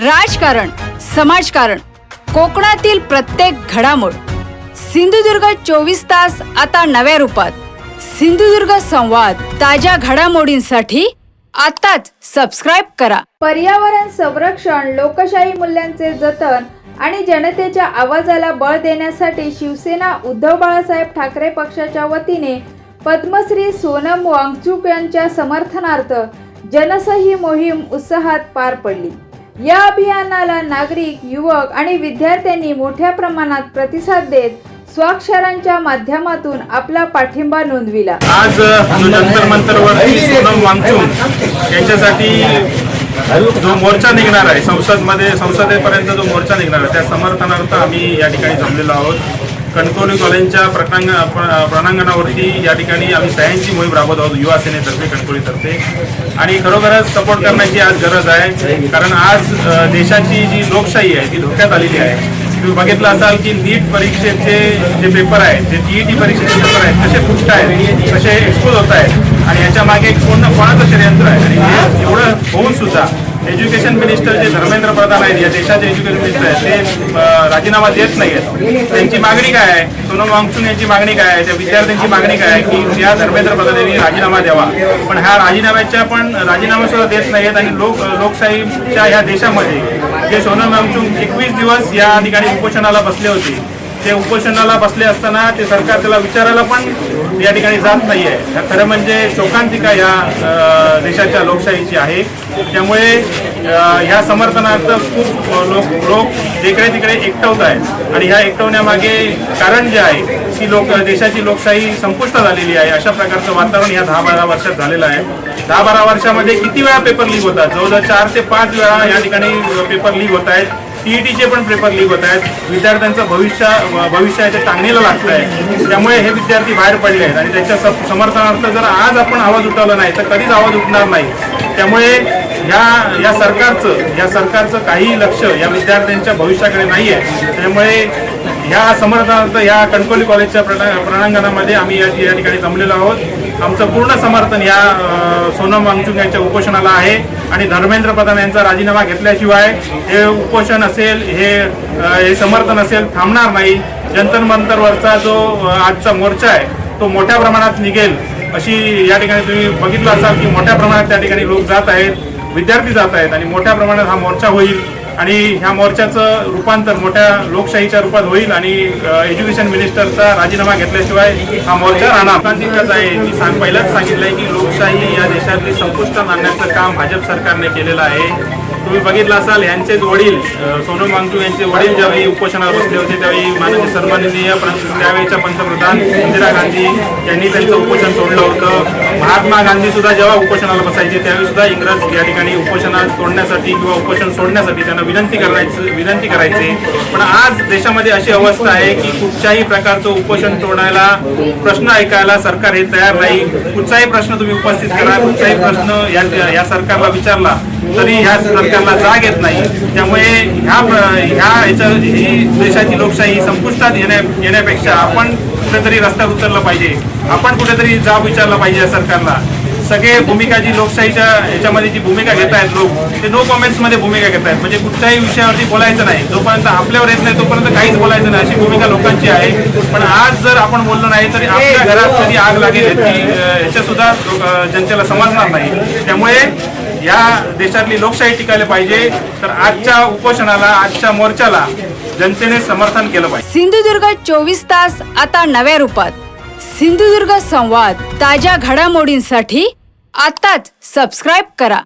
राजकारण, समाजकारण, कोकणातील प्रत्येक घडामोड. सिंधुदुर्ग 24 तास आता नव्या रूपात. सिंधुदुर्ग संवाद, ताज्या घडामोडींसाठी आताच सबस्क्राइब करा. पर्यावरण संरक्षण, लोकशाही मूल्यांचे जतन आणि जनतेच्या आवाजाला बळ देण्यासाठी शिवसेना उद्धव बाळासाहेब ठाकरे पक्षाच्या वतीने पद्मश्री सोनम वांगचुक यांच्या समर्थनार्थ जनसही मोहीम उत्साहात पार पडली. या अभियानाला नागरिक, युवक आणि विद्यार्थ्यांनी मोठ्या प्रमाणात प्रतिसाद देत स्वाक्षरांच्या माध्यमातून आपला पाठिंबा नोंदविला. आज जो जंतर मंतरवरती सोनम वांगचुक यांच्यासाठी जो मोर्चा निघणार आहे, संसदेपर्यंत जो मोर्चा निघणार आहे, त्या समर्थनार्थ आम्ही या ठिकाणी जमलेलो आहोत. कणकवली कॉलेजच्या प्रणांगणावरती या ठिकाणी आम्ही सह्यांची मोहीम राबवत आहोत युवा सेनेतर्फे, कणकवलीतर्फे. आणि खरोखरच सपोर्ट करण्याची आज गरज आहे, कारण आज देशाची जी लोकशाही आहे ती धोक्यात आलेली आहे. तुम्ही बघितलं असाल की नीट परीक्षेचे जे पेपर आहेत, जे TET परीक्षेचे पेपर आहेत, कसे फुटत आहेत, कसे एक्सपोज होत आहेत, आणि याच्या मागे कोणाचं षडयंत्र आहे. आणि हे एवढं होऊन सुद्धा एज्युकेशन मिनिस्टर जे धर्मेंद्र प्रधान आहेत, या देशाचे एज्युकेशन मिनिस्टर आहेत, ते राजीनामा देत नाही आहेत. त्यांची मागणी काय आहे? सोनम वांगचुक यांची मागणी काय आहे? त्या विद्यार्थ्यांची मागणी काय आहे की या धर्मेंद्र प्रधान यांनी राजीनामा द्यावा. पण ह्या राजीनामा सुद्धा देत नाही आहेत. आणि लोकशाहीच्या ह्या देशामध्ये जे सोनम वांगचुक 21 दिवस या ठिकाणी उपोषणाला बसले होते, ते उपोषणाला बसले असताना ते सरकार त्याला विचारायला पण या ठिकाणी जात नाही आहे. खरं म्हणजे शोकांतिका या देशाच्या लोकशाहीची आहे. त्यामुळे ह्या समर्थनार्थ खूप लोक जिकडे तिकडे एकटवत आहेत. आणि ह्या एकटवण्यामागे कारण जे आहे की देशाची लोकशाही संपुष्टात आलेली आहे. अशा प्रकारचं वातावरण या 10-12 वर्षात झालेलं आहे. 10-12 वर्षामध्ये किती वेळा पेपर लीक होतात? जवळजवळ 4 ते 5 वेळा या ठिकाणी पेपर लीक होत आहेत. TETचे पण पेपर लीक होत आहेत. विद्यार्थ्यांचं भविष्याच्या टांगणीला लागत आहे. त्यामुळे हे विद्यार्थी बाहेर पडले आहेत. आणि त्याच्या समर्थनार्थ जर आज आपण आवाज उठवला नाही तर कधीच आवाज उठणार नाही. त्यामुळे या सरकारचं काही लक्ष या विद्यार्थ्यांच्या भविष्याकडे नाही आहे. त्यामुळे ह्या समर्थनार्थ या कणकवली कॉलेजच्या प्रणांगणामध्ये आम्ही या ठिकाणी जमलेलो आहोत. आमचं पूर्ण समर्थन या सोनम वांगचुक यांच्या उपोषणाला आहे. आणि धर्मेंद्र प्रधान यांचा राजीनामा घेतल्याशिवाय हे उपोषण असेल, हे समर्थन असेल, थांबणार नाही. जंतर मंतरवरचा जो आजचा मोर्चा आहे तो मोठ्या प्रमाणात निघेल अशी या ठिकाणी तुम्ही बघितलं असाल की मोठ्या प्रमाणात त्या ठिकाणी लोक जात आहेत, विद्यार्थी जात आहेत. आणि मोठ्या प्रमाणात हा मोर्चा होईल. आणि ह्या मोर्चाचं रूपांतर मोठ्या लोकशाहीच्या रूपात होईल. आणि एज्युकेशन मिनिस्टरचा राजीनामा घेतल्याशिवाय हा मोर्चा राहणार. क्रांतिकाच आहे. मी पहिलाच सांगितलंय की लोकशाही या देशातली संपुष्टात आणण्याचं काम भाजप सरकारने केलेलं आहे. तुम्ही बघितलं असाल यांचेच वडील सोनम वांगचुक यांचे वडील ज्यावेळी उपोषणावर बसले होते त्यावेळी माननीय सन्माननीय त्यावेळेच्या पंतप्रधान इंदिरा गांधी यांनी त्यांचं उपोषण सोडलं होतं. महात्मा गांधी सुद्धा जेव्हा उपोषणाला बसायचे त्यावेळी सुद्धा इंग्रज या ठिकाणी उपोषणात तोडण्यासाठी किंवा उपोषण सोडण्यासाठी त्यांना विनंती करायचे. पण आज देशामध्ये अशी अवस्था आहे की कुठच्याही प्रकारचं उपोषण तोडायला, प्रश्न ऐकायला सरकार हे तयार नाही. कुठचाही प्रश्न तुम्ही उपस्थित करा, कुठचाही प्रश्न या सरकारला विचारला तरी ह्या सरकारला जाग येत नाही. त्यामुळे ही देशाची लोकशाही संपुष्टात येण्यापेक्षा आपण कुठेतरी रस्त्यावर उतरलं पाहिजे. आपण कुठेतरी जाब विचारला पाहिजे या सरकारला. सगळे भूमिका जी लोकशाहीच्या याच्यामध्ये जी भूमिका घेत आहेत लोक, ते नो कॉमेंट्समध्ये भूमिका घेत आहेत. म्हणजे कुठच्याही विषयावरती बोलायचं नाही, जोपर्यंत आपल्यावर येत नाही तोपर्यंत काहीच बोलायचं नाही, अशी भूमिका लोकांची आहे. पण आज जर आपण बोललो नाही तरी आपल्या घरात कधी आग लागेल ह्याच्या सुद्धा जनतेला समजणार नाही. त्यामुळे या देशातली लोकशाही टिकायला पाहिजे. तर आजच्या उपोषणाला, आजच्या मोर्चाला जनतेने समर्थन केलं पाहिजे. सिंधुदुर्ग 24 तास आता नव्या रूपात. सिंधुदुर्ग संवाद, ताज्या घडामोडींसाठी आताच सबस्क्राइब करा.